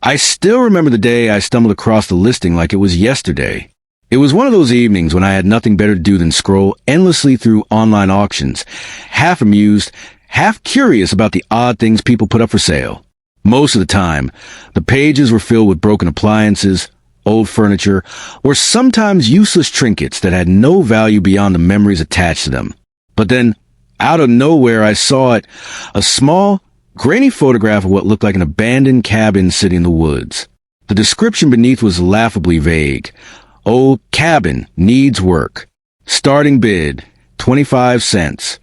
I still remember the day I stumbled across the listing like it was yesterday. It was one of those evenings when I had nothing better to do than scroll endlessly through online auctions, half amused, half curious about the odd things people put up for sale. Most of the time, the pages were filled with broken appliances, old furniture, or sometimes useless trinkets that had no value beyond the memories attached to them. But then, out of nowhere, I saw it, a small, grainy photograph of what looked like an abandoned cabin sitting in the woods. The description beneath was laughably vague. "Old cabin, needs work. Starting bid, 25 cents.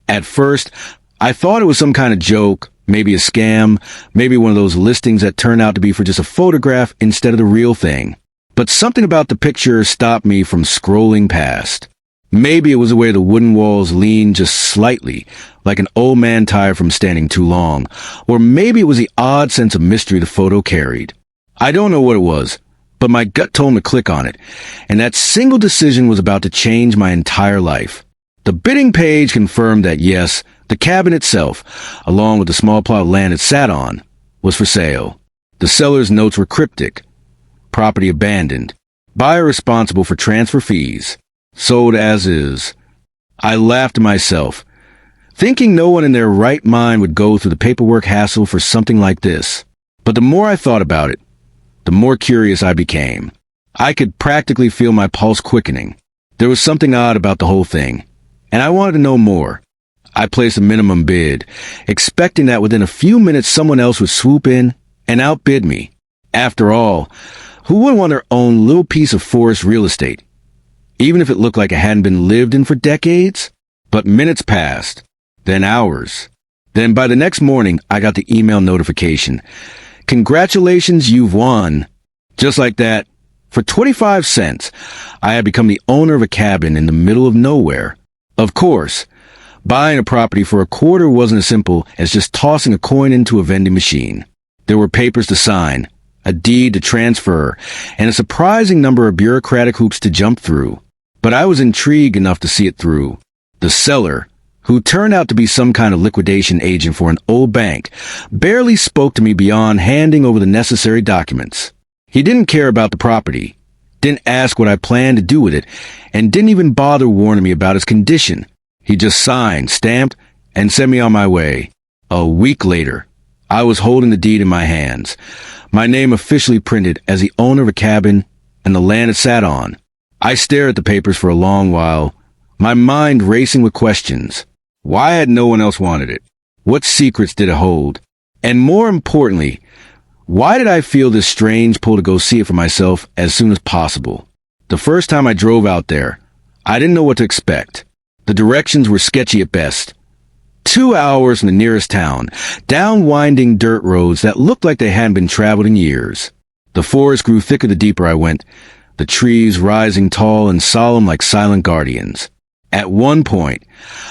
At first, I thought it was some kind of joke, maybe a scam, maybe one of those listings that turned out to be for just a photograph instead of the real thing. But something about the picture stopped me from scrolling past. Maybe it was the way the wooden walls leaned just slightly, like an old man tired from standing too long, or maybe it was the odd sense of mystery the photo carried. I don't know what it was, but my gut told me to click on it, and that single decision was about to change my entire life. The bidding page confirmed that yes, the cabin itself, along with the small plot of land it sat on, was for sale. The seller's notes were cryptic. Property abandoned. Buyer responsible for transfer fees. Sold as is. I laughed to myself, thinking no one in their right mind would go through the paperwork hassle for something like this. But the more I thought about it, the more curious I became. I could practically feel my pulse quickening. There was something odd about the whole thing, and I wanted to know more. I placed a minimum bid, expecting that within a few minutes someone else would swoop in and outbid me. After all, who wouldn't want their own little piece of forest real estate, even if it looked like it hadn't been lived in for decades? But minutes passed, then hours. Then by the next morning, I got the email notification. "Congratulations, you've won." Just like that, for 25 cents, I had become the owner of a cabin in the middle of nowhere. Of course, buying a property for a quarter wasn't as simple as just tossing a coin into a vending machine. There were papers to sign, a deed to transfer, and a surprising number of bureaucratic hoops to jump through. But I was intrigued enough to see it through. The seller, who turned out to be some kind of liquidation agent for an old bank, barely spoke to me beyond handing over the necessary documents. He didn't care about the property, didn't ask what I planned to do with it, and didn't even bother warning me about its condition. He just signed, stamped, and sent me on my way. A week later, I was holding the deed in my hands, my name officially printed as the owner of a cabin and the land it sat on. I stared at the papers for a long while, my mind racing with questions. Why had no one else wanted it? What secrets did it hold? And more importantly, why did I feel this strange pull to go see it for myself as soon as possible? The first time I drove out there, I didn't know what to expect. The directions were sketchy at best. 2 hours from the nearest town, down winding dirt roads that looked like they hadn't been traveled in years. The forest grew thicker the deeper I went, the trees rising tall and solemn like silent guardians. At one point,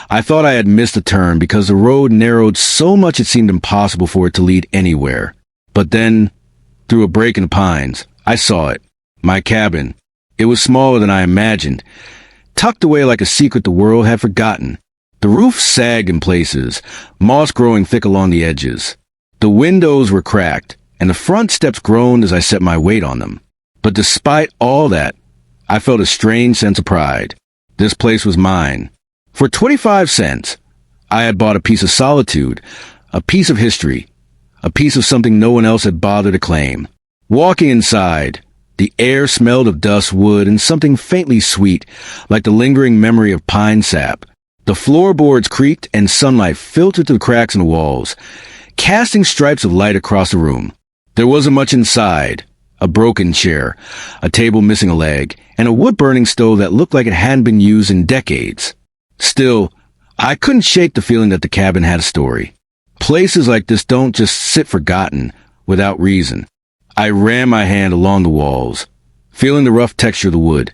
I thought I had missed a turn because the road narrowed so much it seemed impossible for it to lead anywhere. But then, through a break in the pines, I saw it. My cabin. It was smaller than I imagined, tucked away like a secret the world had forgotten. The roof sagged in places, moss growing thick along the edges. The windows were cracked, and the front steps groaned as I set my weight on them. But despite all that, I felt a strange sense of pride. This place was mine. For 25 cents, I had bought a piece of solitude, a piece of history, a piece of something no one else had bothered to claim. Walking inside, the air smelled of dust, wood, and something faintly sweet, like the lingering memory of pine sap. The floorboards creaked and sunlight filtered through the cracks in the walls, casting stripes of light across the room. There wasn't much inside. A broken chair, a table missing a leg, and a wood-burning stove that looked like it hadn't been used in decades. Still, I couldn't shake the feeling that the cabin had a story. Places like this don't just sit forgotten without reason. I ran my hand along the walls, feeling the rough texture of the wood,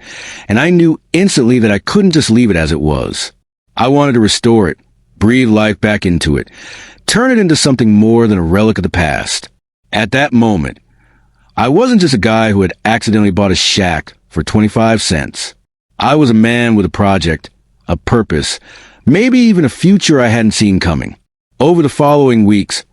and I knew instantly that I couldn't just leave it as it was. I wanted to restore it, breathe life back into it, turn it into something more than a relic of the past. At that moment, I wasn't just a guy who had accidentally bought a shack for 25 cents. I was a man with a project, a purpose, maybe even a future I hadn't seen coming. Over the following weeks,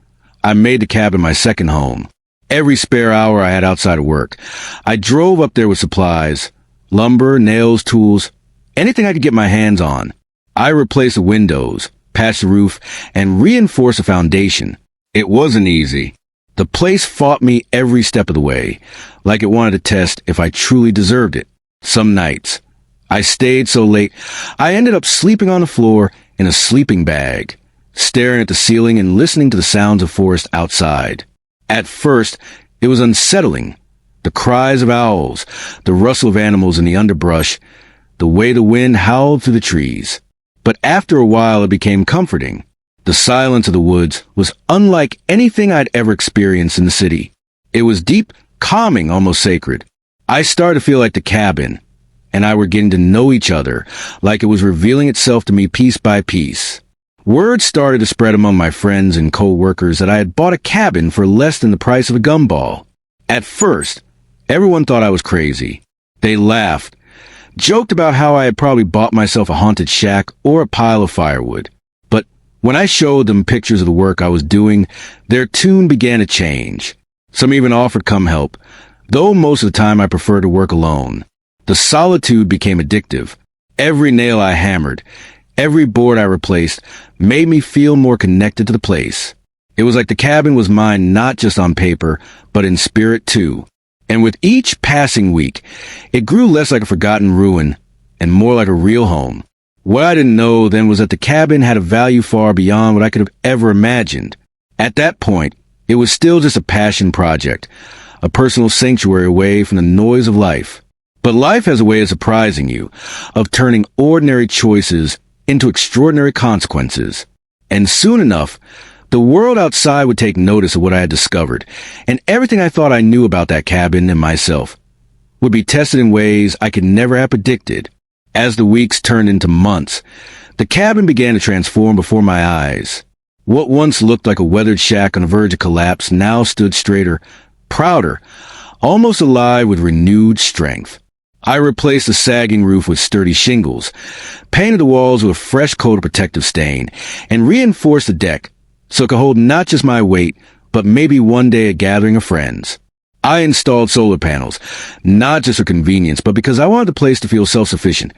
I made the cabin my second home. every spare hour I had outside of work. I drove up there with supplies, lumber, nails, tools, anything I could get my hands on. I replaced the windows, patched the roof, and reinforced the foundation. It wasn't easy. The place fought me every step of the way, like it wanted to test if I truly deserved it. Some nights, I stayed so late, I ended up sleeping on the floor in a sleeping bag, staring at the ceiling and listening to the sounds of forest outside. At first, it was unsettling. The cries of owls, the rustle of animals in the underbrush, the way the wind howled through the trees. But after a while, it became comforting. The silence of the woods was unlike anything I'd ever experienced in the city. It was deep, calming, almost sacred. I started to feel like the cabin, and I were getting to know each other, like it was revealing itself to me piece by piece. Word started to spread among my friends and co-workers that I had bought a cabin for less than the price of a gumball. At first, everyone thought I was crazy. They laughed, joked about how I had probably bought myself a haunted shack or a pile of firewood. But when I showed them pictures of the work I was doing, their tune began to change. Some even offered come help, though most of the time I preferred to work alone. The solitude became addictive. Every nail I hammered, every board I replaced, made me feel more connected to the place. It was like the cabin was mine not just on paper, but in spirit too. And with each passing week, it grew less like a forgotten ruin and more like a real home. What I didn't know then was that the cabin had a value far beyond what I could have ever imagined. At that point, it was still just a passion project, a personal sanctuary away from the noise of life. But life has a way of surprising you, of turning ordinary choices into extraordinary consequences. And soon enough, the world outside would take notice of what I had discovered, and everything I thought I knew about that cabin and myself would be tested in ways I could never have predicted. As the weeks turned into months, the cabin began to transform before my eyes. What once looked like a weathered shack on the verge of collapse now stood straighter, prouder, almost alive with renewed strength. I replaced the sagging roof with sturdy shingles, painted the walls with a fresh coat of protective stain, and reinforced the deck so it could hold not just my weight, but maybe one day a gathering of friends. I installed solar panels, not just for convenience, but because I wanted the place to feel self-sufficient,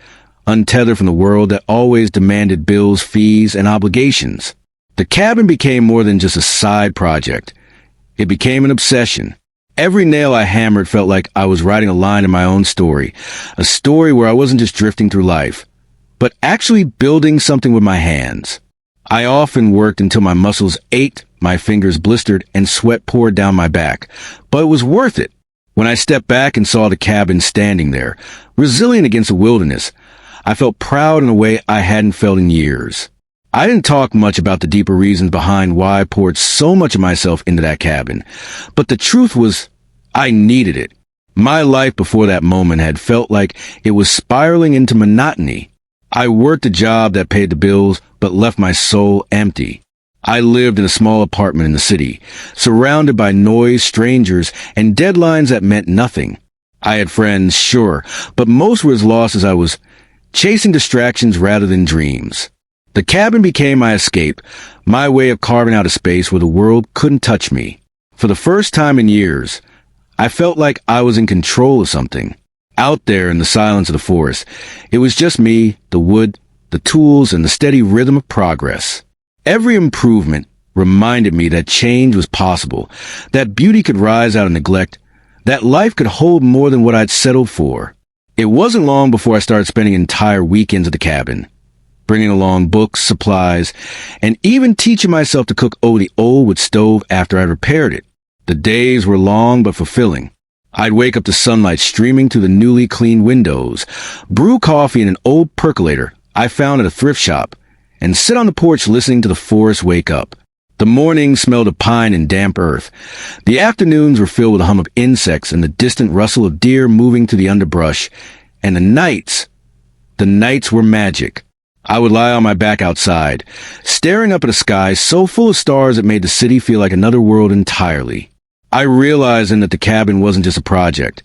untethered from the world that always demanded bills, fees, and obligations. The cabin became more than just a side project. It became an obsession. Every nail I hammered felt like I was writing a line in my own story, a story where I wasn't just drifting through life, but actually building something with my hands. I often worked until my muscles ached, my fingers blistered, and sweat poured down my back, but it was worth it. When I stepped back and saw the cabin standing there, resilient against the wilderness, I felt proud in a way I hadn't felt in years. I didn't talk much about the deeper reasons behind why I poured so much of myself into that cabin, but the truth was, I needed it. My life before that moment had felt like it was spiraling into monotony. I worked a job that paid the bills, but left my soul empty. I lived in a small apartment in the city, surrounded by noise, strangers, and deadlines that meant nothing. I had friends, sure, but most were as lost as I was, chasing distractions rather than dreams. The cabin became my escape, my way of carving out a space where the world couldn't touch me. For the first time in years, I felt like I was in control of something. Out there in the silence of the forest, it was just me, the wood, the tools, and the steady rhythm of progress. Every improvement reminded me that change was possible, that beauty could rise out of neglect, that life could hold more than what I'd settled for. It wasn't long before I started spending entire weekends at the cabin, bringing along books, supplies, and even teaching myself to cook the old wood stove after I repaired it. The days were long but fulfilling. I'd wake up to sunlight streaming through the newly cleaned windows, brew coffee in an old percolator I found at a thrift shop, and sit on the porch listening to the forest wake up. The mornings smelled of pine and damp earth. The afternoons were filled with the hum of insects and the distant rustle of deer moving through the underbrush. And the nights were magic. I would lie on my back outside, staring up at a sky so full of stars it made the city feel like another world entirely. I realized then that the cabin wasn't just a project.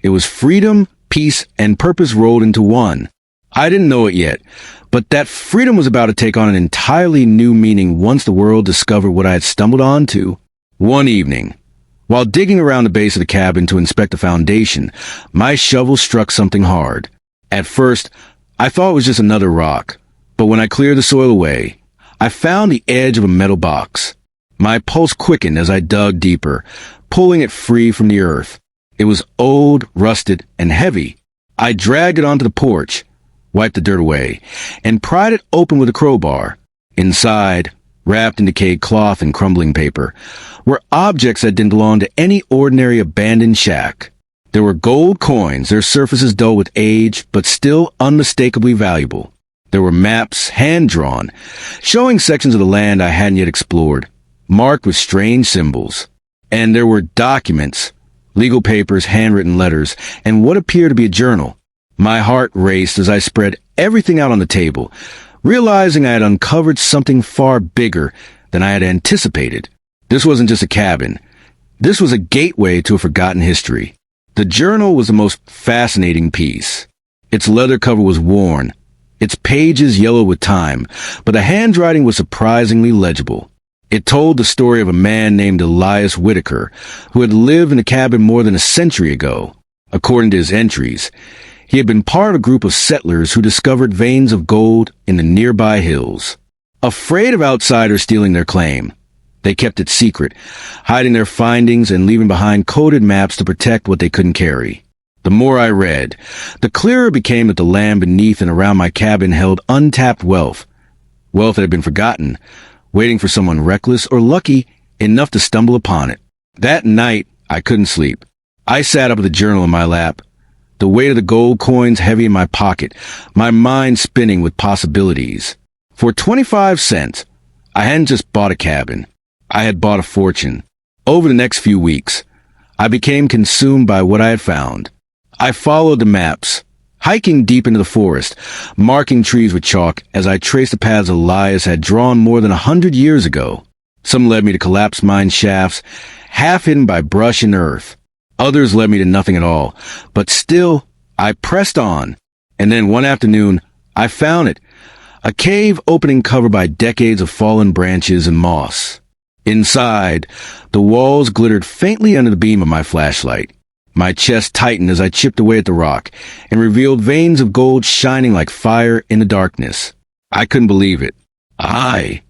It was freedom, peace, and purpose rolled into one. I didn't know it yet, but that freedom was about to take on an entirely new meaning once the world discovered what I had stumbled onto. One evening, While digging around the base of the cabin to inspect the foundation, my shovel struck something hard. At first, I thought it was just another rock, but when I cleared the soil away, I found the edge of a metal box. My pulse quickened as I dug deeper, pulling it free from the earth. It was old, rusted, and heavy. I dragged it onto the porch, wiped the dirt away, and pried it open with a crowbar. Inside, wrapped in decayed cloth and crumbling paper, were objects that didn't belong to any ordinary abandoned shack. There were gold coins, their surfaces dull with age, but still unmistakably valuable. There were maps, hand-drawn, showing sections of the land I hadn't yet explored, marked with strange symbols. And there were documents, legal papers, handwritten letters, and what appeared to be a journal. My heart raced as I spread everything out on the table, realizing I had uncovered something far bigger than I had anticipated. This wasn't just a cabin. This was a gateway to a forgotten history. The journal was the most fascinating piece. Its leather cover was worn, its pages yellowed with time, but the handwriting was surprisingly legible. It told the story of a man named Elias Whitaker, who had lived in a cabin more than a century ago. According to his entries, he had been part of a group of settlers who discovered veins of gold in the nearby hills. Afraid of outsiders stealing their claim, they kept it secret, hiding their findings and leaving behind coded maps to protect what they couldn't carry. The more I read, the clearer it became that the land beneath and around my cabin held untapped wealth. Wealth that had been forgotten, waiting for someone reckless or lucky enough to stumble upon it. That night, I couldn't sleep. I sat up with a journal in my lap, the weight of the gold coins heavy in my pocket, my mind spinning with possibilities. For 25 cents, I hadn't just bought a cabin. I had bought a fortune. Over the next few weeks, I became consumed by what I had found. I followed the maps, hiking deep into the forest, marking trees with chalk as I traced the paths Elias had drawn more than 100 years ago. Some led me to collapsed mine shafts, half hidden by brush and earth. Others led me to nothing at all, but still, I pressed on. And then one afternoon, I found it, a cave opening covered by decades of fallen branches and moss. Inside, the walls glittered faintly under the beam of my flashlight. My chest tightened as I chipped away at the rock and revealed veins of gold shining like fire in the darkness. I couldn't believe it. I,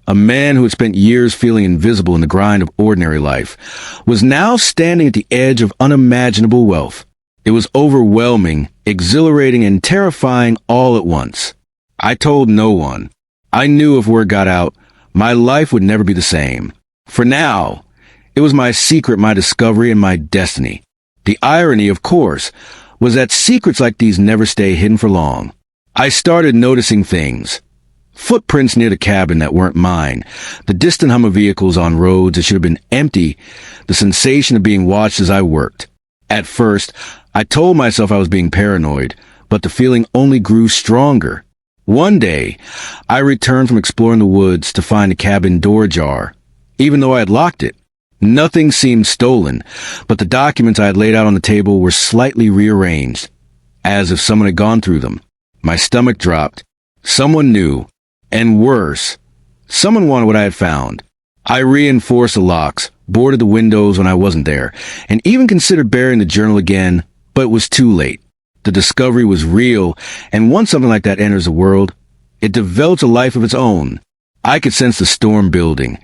a man who had spent years feeling invisible in the grind of ordinary life, was now standing at the edge of unimaginable wealth. It was overwhelming, exhilarating, and terrifying all at once. I told no one. I knew if word got out, my life would never be the same. For now, it was my secret, my discovery, and my destiny. The irony, of course, was that secrets like these never stay hidden for long. I started noticing things. Footprints near the cabin that weren't mine, the distant hum of vehicles on roads that should have been empty, the sensation of being watched as I worked. At first, I told myself I was being paranoid, but the feeling only grew stronger. One day, I returned from exploring the woods to find the cabin door ajar, even though I had locked it. Nothing seemed stolen, but the documents I had laid out on the table were slightly rearranged, as if someone had gone through them. My stomach dropped. Someone knew, and worse, someone wanted what I had found. I reinforced the locks, boarded the windows when I wasn't there, and even considered burying the journal again, but it was too late. The discovery was real, and once something like that enters the world, it develops a life of its own. I could sense the storm building,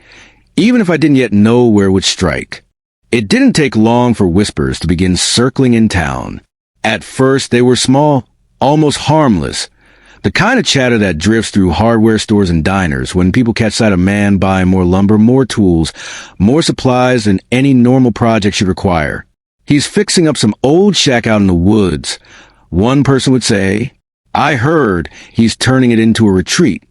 even if I didn't yet know where it would strike. It didn't take long for whispers to begin circling in town. At first, they were small, almost harmless, the kind of chatter that drifts through hardware stores and diners when people catch sight of a man buying more lumber, more tools, more supplies than any normal project should require. He's fixing up some old shack out in the woods. One person would say, "I heard he's turning it into a retreat."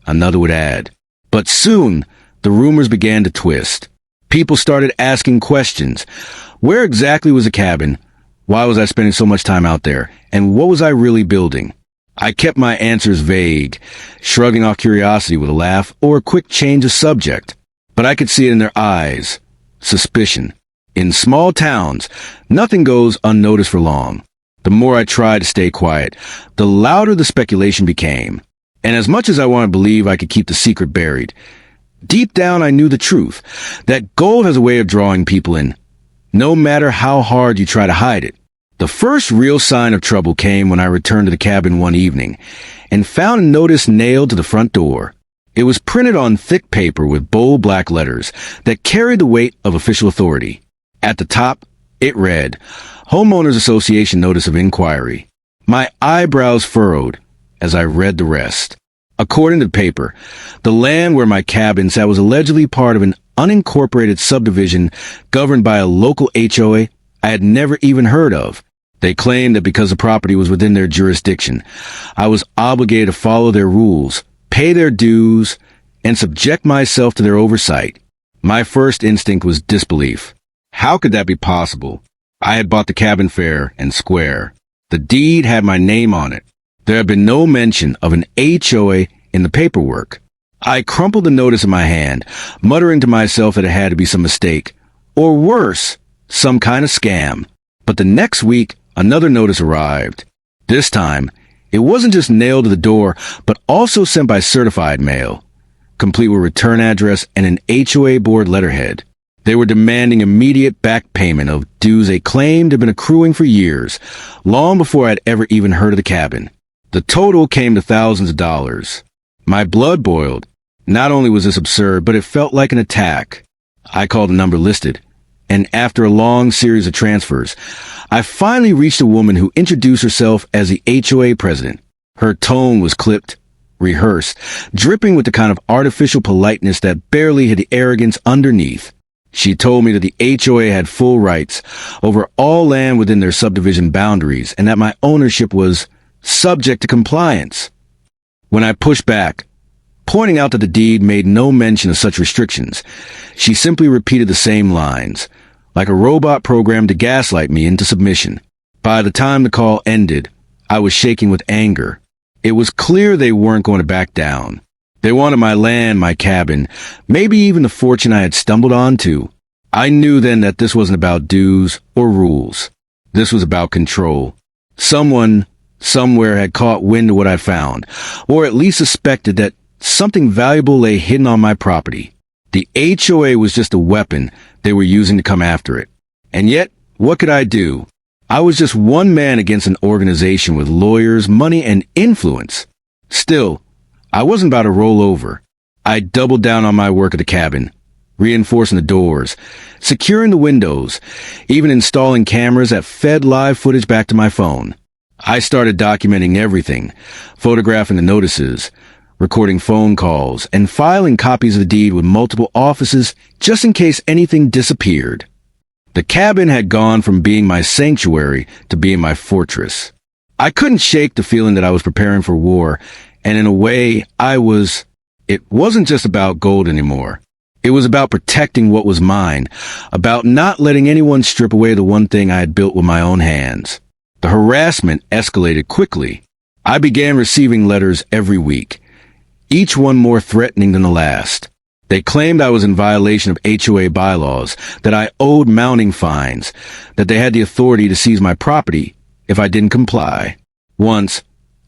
Another would add. But soon, the rumors began to twist. People started asking questions. Where exactly was the cabin? Why was I spending so much time out there? And what was I really building? I kept my answers vague, shrugging off curiosity with a laugh or a quick change of subject. But I could see it in their eyes. Suspicion. In small towns, nothing goes unnoticed for long. The more I tried to stay quiet, the louder the speculation became. And as much as I wanted to believe I could keep the secret buried, deep down I knew the truth, that gold has a way of drawing people in, no matter how hard you try to hide it. The first real sign of trouble came when I returned to the cabin one evening and found a notice nailed to the front door. It was printed on thick paper with bold black letters that carried the weight of official authority. At the top, it read, Homeowners Association Notice of Inquiry. My eyebrows furrowed as I read the rest. According to the paper, the land where my cabin sat was allegedly part of an unincorporated subdivision governed by a local HOA I had never even heard of. They claimed that because the property was within their jurisdiction, I was obligated to follow their rules, pay their dues, and subject myself to their oversight. My first instinct was disbelief. How could that be possible? I had bought the cabin fair and square. The deed had my name on it. There had been no mention of an HOA in the paperwork. I crumpled the notice in my hand, muttering to myself that it had to be some mistake, or worse, some kind of scam. But the next week, another notice arrived. This time, it wasn't just nailed to the door, but also sent by certified mail, complete with return address and an HOA board letterhead. They were demanding immediate back payment of dues they claimed had been accruing for years, long before I'd ever even heard of the cabin. The total came to thousands of dollars. My blood boiled. Not only was this absurd, but it felt like an attack. I called the number listed, and after a long series of transfers, I finally reached a woman who introduced herself as the HOA president. Her tone was clipped, rehearsed, dripping with the kind of artificial politeness that barely hid the arrogance underneath. She told me that the HOA had full rights over all land within their subdivision boundaries and that my ownership was subject to compliance. When I pushed back, pointing out that the deed made no mention of such restrictions, she simply repeated the same lines, like a robot programmed to gaslight me into submission. By the time the call ended, I was shaking with anger. It was clear they weren't going to back down. They wanted my land, my cabin, maybe even the fortune I had stumbled onto. I knew then that this wasn't about dues or rules. This was about control. Someone, somewhere had caught wind of what I found, or at least suspected that something valuable lay hidden on my property. The HOA was just a weapon they were using to come after it. And yet, what could I do? I was just one man against an organization with lawyers, money, and influence. Still, I wasn't about to roll over. I doubled down on my work at the cabin, reinforcing the doors, securing the windows, even installing cameras that fed live footage back to my phone. I started documenting everything, photographing the notices, recording phone calls, and filing copies of the deed with multiple offices just in case anything disappeared. The cabin had gone from being my sanctuary to being my fortress. I couldn't shake the feeling that I was preparing for war, and in a way, it wasn't just about gold anymore. It was about protecting what was mine, about not letting anyone strip away the one thing I had built with my own hands. The harassment escalated quickly. I began receiving letters every week, each one more threatening than the last. They claimed I was in violation of HOA bylaws, that I owed mounting fines, that they had the authority to seize my property if I didn't comply. Once,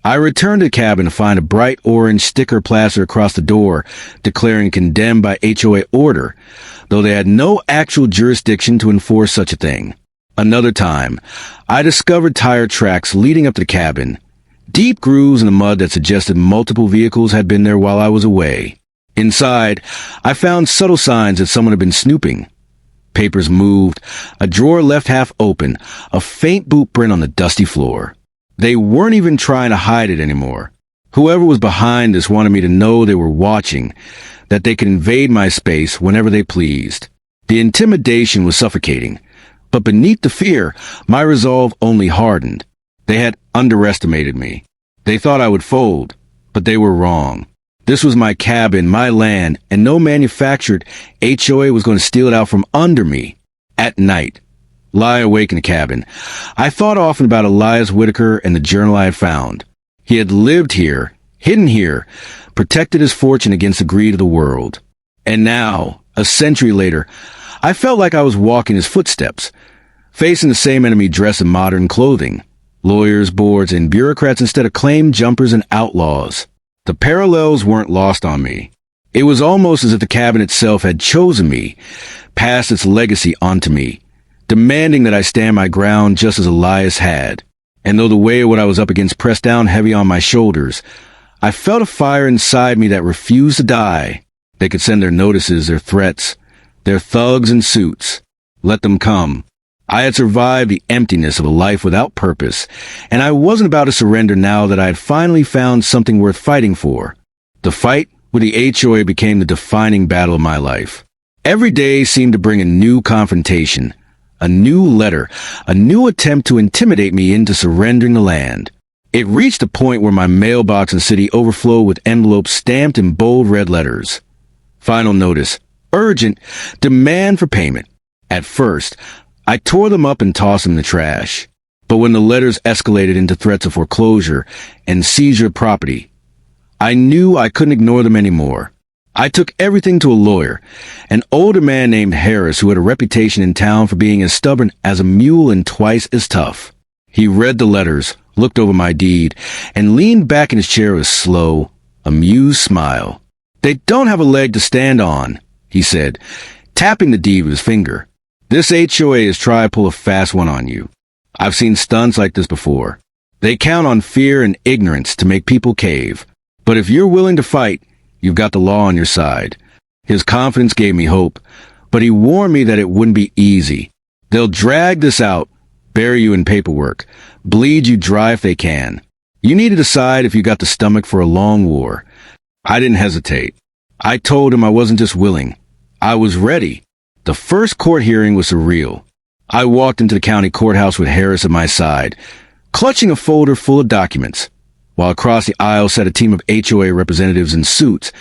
I returned to the cabin to find a bright orange sticker plastered across the door declaring condemned by HOA order, though they had no actual jurisdiction to enforce such a thing. Another time, I discovered tire tracks leading up to the cabin, deep grooves in the mud that suggested multiple vehicles had been there while I was away. Inside, I found subtle signs that someone had been snooping. Papers moved, a drawer left half open, a faint boot print on the dusty floor. They weren't even trying to hide it anymore. Whoever was behind this wanted me to know they were watching, that they could invade my space whenever they pleased. The intimidation was suffocating, but beneath the fear, my resolve only hardened. They had underestimated me. They thought I would fold, but they were wrong. This was my cabin, my land, and no manufactured HOA was going to steal it out from under me. At night, lie awake in the cabin, I thought often about Elias Whitaker and the journal I had found. He had lived here, hidden here, protected his fortune against the greed of the world. And now, a century later, I felt like I was walking his footsteps, facing the same enemy dressed in modern clothing. Lawyers, boards, and bureaucrats instead of claim jumpers and outlaws. The parallels weren't lost on me. It was almost as if the cabin itself had chosen me, passed its legacy onto me, demanding that I stand my ground just as Elias had. And though the weight of what I was up against pressed down heavy on my shoulders, I felt a fire inside me that refused to die. They could send their notices, their threats, their thugs in suits. Let them come. I had survived the emptiness of a life without purpose, and I wasn't about to surrender now that I had finally found something worth fighting for. The fight with the HOA became the defining battle of my life. Every day seemed to bring a new confrontation, a new letter, a new attempt to intimidate me into surrendering the land. It reached a point where my mailbox in the city overflowed with envelopes stamped in bold red letters. Final notice. Urgent. Demand for payment. At first, I tore them up and tossed them in the trash. But when the letters escalated into threats of foreclosure and seizure of property, I knew I couldn't ignore them anymore. I took everything to a lawyer, an older man named Harris who had a reputation in town for being as stubborn as a mule and twice as tough. He read the letters, looked over my deed, and leaned back in his chair with a slow, amused smile. "They don't have a leg to stand on," he said, tapping the deed with his finger. "This HOA has tried to pull a fast one on you. I've seen stunts like this before. They count on fear and ignorance to make people cave. But if you're willing to fight, you've got the law on your side." His confidence gave me hope, but he warned me that it wouldn't be easy. "They'll drag this out, bury you in paperwork, bleed you dry if they can. You need to decide if you got the stomach for a long war." I didn't hesitate. I told him I wasn't just willing. I was ready. The first court hearing was surreal. I walked into the county courthouse with Harris at my side, clutching a folder full of documents, while across the aisle sat a team of HOA representatives in suits,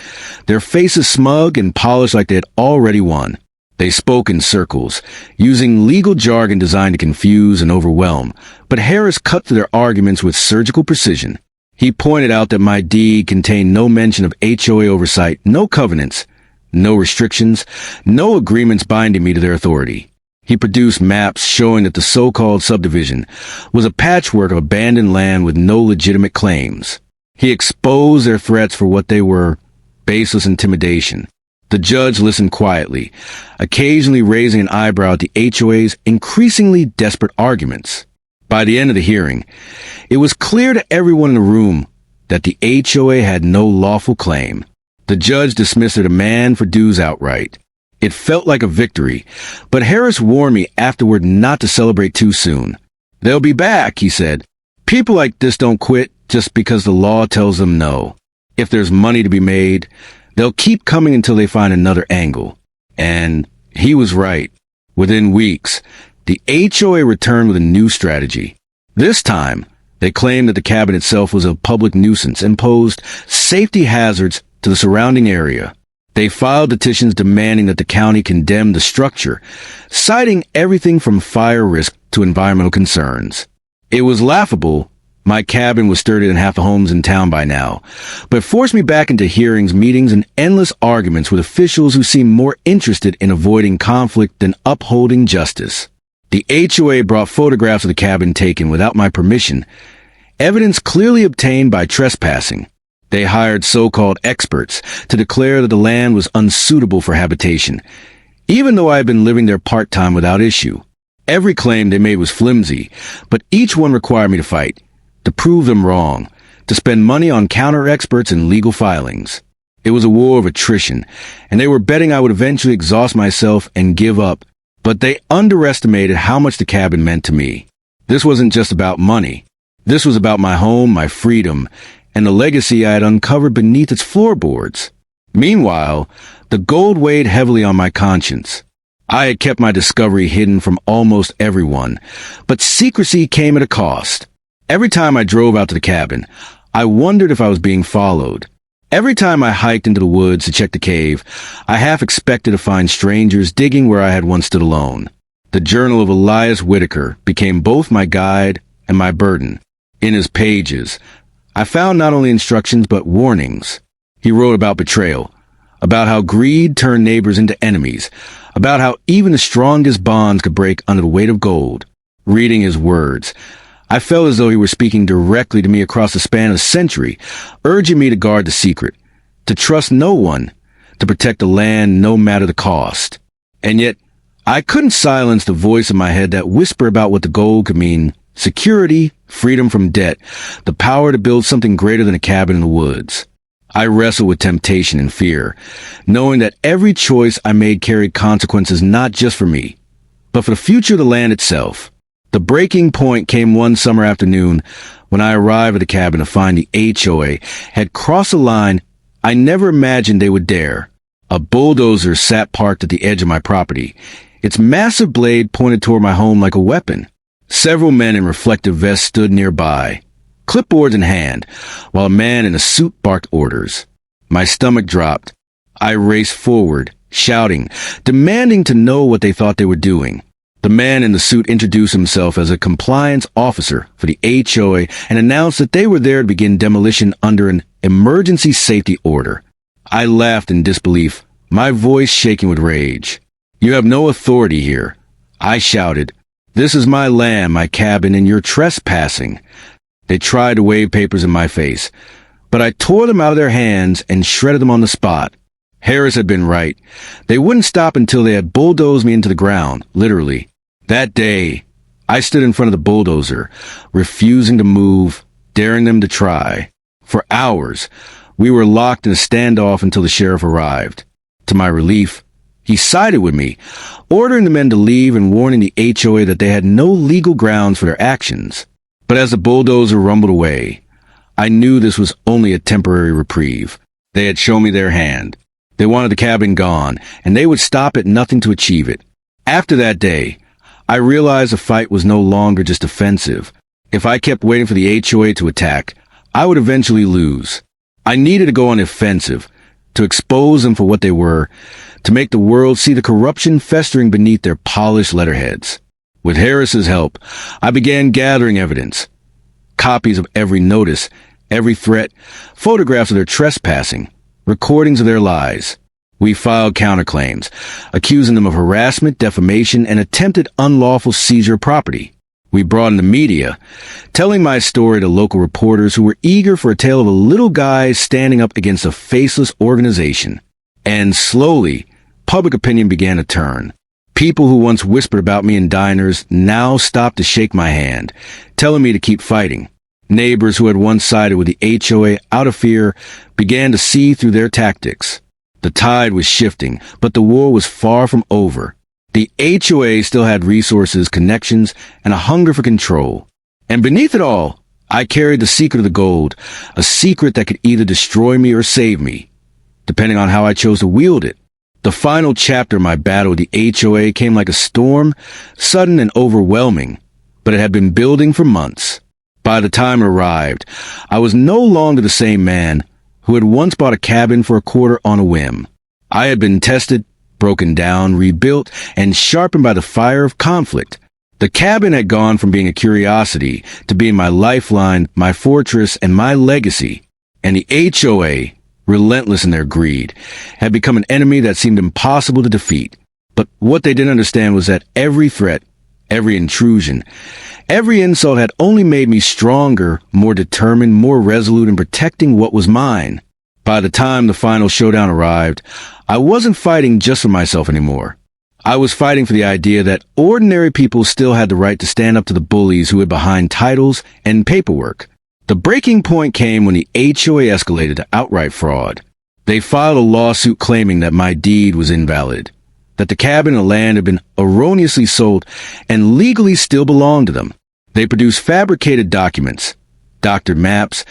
their faces smug and polished like they had already won. They spoke in circles, using legal jargon designed to confuse and overwhelm, but Harris cut through their arguments with surgical precision. He pointed out that my deed contained no mention of HOA oversight, no covenants, no restrictions, no agreements binding me to their authority. He produced maps showing that the so-called subdivision was a patchwork of abandoned land with no legitimate claims. He exposed their threats for what they were, baseless intimidation. The judge listened quietly, occasionally raising an eyebrow at the HOA's increasingly desperate arguments. By the end of the hearing, it was clear to everyone in the room that the HOA had no lawful claim. The judge dismissed their demand for dues outright. It felt like a victory, but Harris warned me afterward not to celebrate too soon. "They'll be back," he said. "People like this don't quit just because the law tells them no. If there's money to be made, they'll keep coming until they find another angle." And he was right. Within weeks, the HOA returned with a new strategy. This time, they claimed that the cabin itself was a public nuisance and posed safety hazards to the surrounding area. They filed petitions demanding that the county condemn the structure, citing everything from fire risk to environmental concerns. It was laughable. My cabin was sturdier than half the homes in town by now, but it forced me back into hearings, meetings, and endless arguments with officials who seemed more interested in avoiding conflict than upholding justice. The HOA brought photographs of the cabin taken without my permission, evidence clearly obtained by trespassing. They hired so-called experts to declare that the land was unsuitable for habitation, even though I had been living there part-time without issue. Every claim they made was flimsy, but each one required me to fight, to prove them wrong, to spend money on counter-experts and legal filings. It was a war of attrition, and they were betting I would eventually exhaust myself and give up, but they underestimated how much the cabin meant to me. This wasn't just about money. This was about my home, my freedom, and the legacy I had uncovered beneath its floorboards. Meanwhile, the gold weighed heavily on my conscience. I had kept my discovery hidden from almost everyone, but secrecy came at a cost. Every time I drove out to the cabin, I wondered if I was being followed. Every time I hiked into the woods to check the cave, I half expected to find strangers digging where I had once stood alone. The journal of Elias Whitaker became both my guide and my burden. In his pages, I found not only instructions but warnings. He wrote about betrayal, about how greed turned neighbors into enemies, about how even the strongest bonds could break under the weight of gold. Reading his words, I felt as though he were speaking directly to me across the span of a century, urging me to guard the secret, to trust no one, to protect the land no matter the cost. And yet, I couldn't silence the voice in my head that whispered about what the goal could mean: security, freedom from debt, the power to build something greater than a cabin in the woods. I wrestled with temptation and fear, knowing that every choice I made carried consequences not just for me, but for the future of the land itself. The breaking point came one summer afternoon when I arrived at the cabin to find the HOA had crossed a line I never imagined they would dare. A bulldozer sat parked at the edge of my property, its massive blade pointed toward my home like a weapon. Several men in reflective vests stood nearby, clipboards in hand, while a man in a suit barked orders. My stomach dropped. I raced forward, shouting, demanding to know what they thought they were doing. The man in the suit introduced himself as a compliance officer for the HOA and announced that they were there to begin demolition under an emergency safety order. I laughed in disbelief, my voice shaking with rage. "You have no authority here," I shouted. "This is my land, my cabin, and you're trespassing." They tried to wave papers in my face, but I tore them out of their hands and shredded them on the spot. Harris had been right. They wouldn't stop until they had bulldozed me into the ground, literally. That day, I stood in front of the bulldozer, refusing to move, daring them to try. For hours, we were locked in a standoff until the sheriff arrived. To my relief, he sided with me, ordering the men to leave and warning the HOA that they had no legal grounds for their actions. But as the bulldozer rumbled away, I knew this was only a temporary reprieve. They had shown me their hand. They wanted the cabin gone, and they would stop at nothing to achieve it. After that day, I realized the fight was no longer just defensive. If I kept waiting for the HOA to attack, I would eventually lose. I needed to go on the offensive, to expose them for what they were, to make the world see the corruption festering beneath their polished letterheads. With Harris's help, I began gathering evidence. Copies of every notice, every threat, photographs of their trespassing, recordings of their lies. We filed counterclaims, accusing them of harassment, defamation, and attempted unlawful seizure of property. We brought in the media, telling my story to local reporters who were eager for a tale of a little guy standing up against a faceless organization. And slowly, public opinion began to turn. People who once whispered about me in diners now stopped to shake my hand, telling me to keep fighting. Neighbors who had once sided with the HOA out of fear began to see through their tactics. The tide was shifting, but the war was far from over. The HOA still had resources, connections, and a hunger for control. And beneath it all, I carried the secret of the gold, a secret that could either destroy me or save me, depending on how I chose to wield it. The final chapter of my battle with the HOA came like a storm, sudden and overwhelming, but it had been building for months. By the time it arrived, I was no longer the same man who had once bought a cabin for a quarter on a whim. I had been tested, broken down, rebuilt, and sharpened by the fire of conflict. The cabin had gone from being a curiosity to being my lifeline, my fortress, and my legacy. And the HOA, relentless in their greed, had become an enemy that seemed impossible to defeat. But what they didn't understand was that every threat, every intrusion, every insult had only made me stronger, more determined, more resolute in protecting what was mine. By the time the final showdown arrived, I wasn't fighting just for myself anymore. I was fighting for the idea that ordinary people still had the right to stand up to the bullies who hid behind titles and paperwork. The breaking point came when the HOA escalated to outright fraud. They filed a lawsuit claiming that my deed was invalid, that the cabin and land had been erroneously sold and legally still belonged to them. They produced fabricated documents, doctored maps,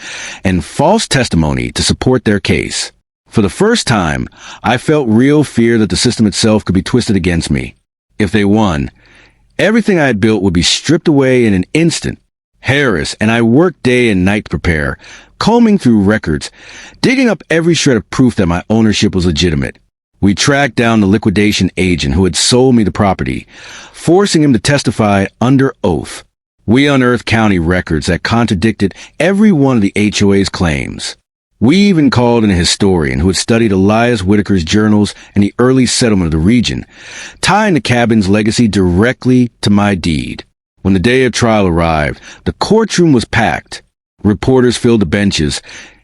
and false testimony to support their case. For the first time, I felt real fear that the system itself could be twisted against me. If they won, everything I had built would be stripped away in an instant. Harris and I worked day and night to prepare, combing through records, digging up every shred of proof that my ownership was legitimate. We tracked down the liquidation agent who had sold me the property, forcing him to testify under oath. We unearthed county records that contradicted every one of the HOA's claims. We even called in a historian who had studied Elias Whitaker's journals and the early settlement of the region, tying the cabin's legacy directly to my deed. When the day of trial arrived, the courtroom was packed. Reporters filled the benches,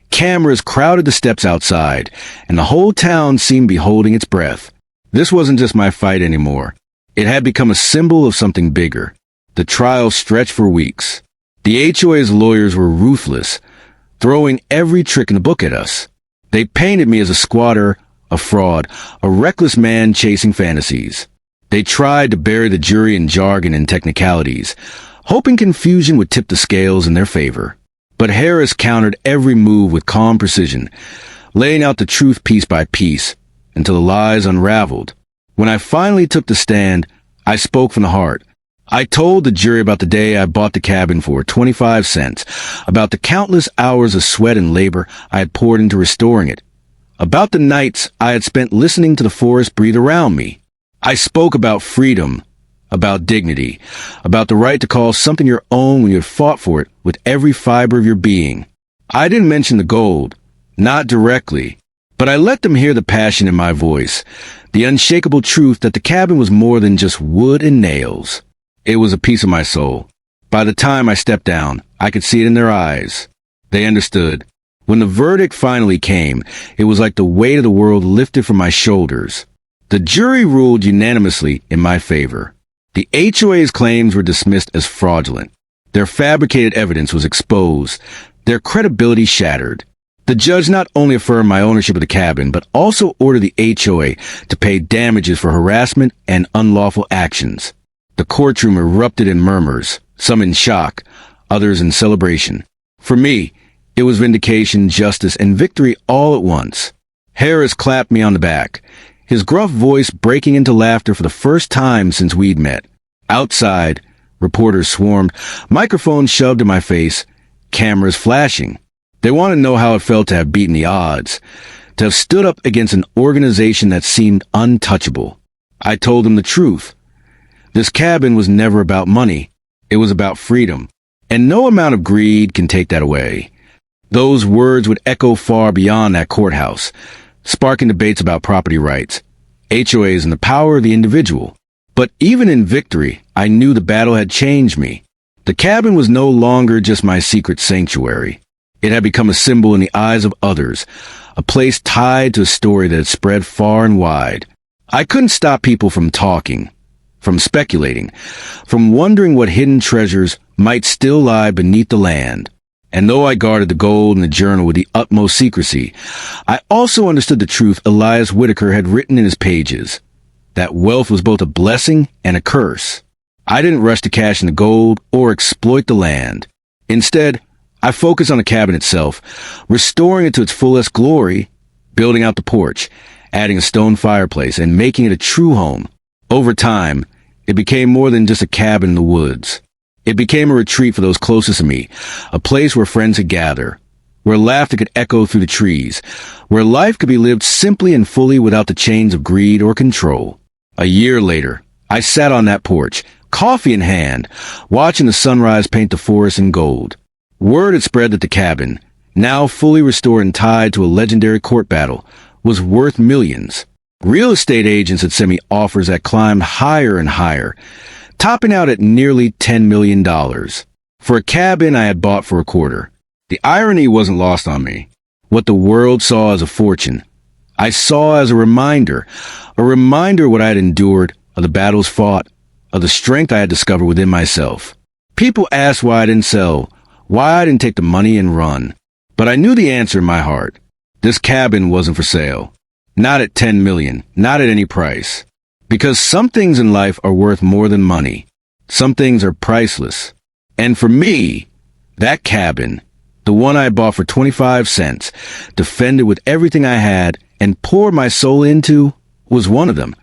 cameras crowded the steps outside, and the whole town seemed to be holding its breath. This wasn't just my fight anymore. It had become a symbol of something bigger. The trial stretched for weeks. The HOA's lawyers were ruthless, throwing every trick in the book at us. They painted me as a squatter, a fraud, a reckless man chasing fantasies. They tried to bury the jury in jargon and technicalities, hoping confusion would tip the scales in their favor. But Harris countered every move with calm precision, laying out the truth piece by piece until the lies unraveled. When I finally took the stand, I spoke from the heart. I told the jury about the day I bought the cabin for 25 cents, about the countless hours of sweat and labor I had poured into restoring it, about the nights I had spent listening to the forest breathe around me. I spoke about freedom, about dignity, about the right to call something your own when you had fought for it with every fiber of your being. I didn't mention the gold, not directly, but I let them hear the passion in my voice, the unshakable truth that the cabin was more than just wood and nails. It was a piece of my soul. By the time I stepped down, I could see it in their eyes. They understood. When the verdict finally came, it was like the weight of the world lifted from my shoulders. The jury ruled unanimously in my favor. The HOA's claims were dismissed as fraudulent. Their fabricated evidence was exposed, their credibility shattered. The judge not only affirmed my ownership of the cabin, but also ordered the HOA to pay damages for harassment and unlawful actions. The courtroom erupted in murmurs, some in shock, others in celebration. For me, it was vindication, justice, and victory all at once. Harris clapped me on the back, his gruff voice breaking into laughter for the first time since we'd met. Outside, reporters swarmed, microphones shoved in my face, cameras flashing. They wanted to know how it felt to have beaten the odds, to have stood up against an organization that seemed untouchable. I told them the truth. This cabin was never about money. It was about freedom. And no amount of greed can take that away. Those words would echo far beyond that courthouse, sparking debates about property rights, HOAs, and the power of the individual. But even in victory, I knew the battle had changed me. The cabin was no longer just my secret sanctuary. It had become a symbol in the eyes of others, a place tied to a story that had spread far and wide. I couldn't stop people from talking, from speculating, from wondering what hidden treasures might still lie beneath the land. And though I guarded the gold and the journal with the utmost secrecy, I also understood the truth Elias Whitaker had written in his pages, that wealth was both a blessing and a curse. I didn't rush to cash in the gold or exploit the land. Instead, I focused on the cabin itself, restoring it to its fullest glory, building out the porch, adding a stone fireplace, and making it a true home. Over time, it became more than just a cabin in the woods. It became a retreat for those closest to me, a place where friends could gather, where laughter could echo through the trees, where life could be lived simply and fully without the chains of greed or control. A year later, I sat on that porch, coffee in hand, watching the sunrise paint the forest in gold. Word had spread that the cabin, now fully restored and tied to a legendary court battle, was worth millions. Real estate agents had sent me offers that climbed higher and higher, topping out at nearly $10 million for a cabin I had bought for a quarter. The irony wasn't lost on me. What the world saw as a fortune, I saw as a reminder of what I had endured, of the battles fought, of the strength I had discovered within myself. People asked why I didn't sell, why I didn't take the money and run. But I knew the answer in my heart. This cabin wasn't for sale. Not at 10 million, not at any price. Because some things in life are worth more than money. Some things are priceless. And for me, that cabin, the one I bought for 25 cents, defended with everything I had, and poured my soul into, was one of them.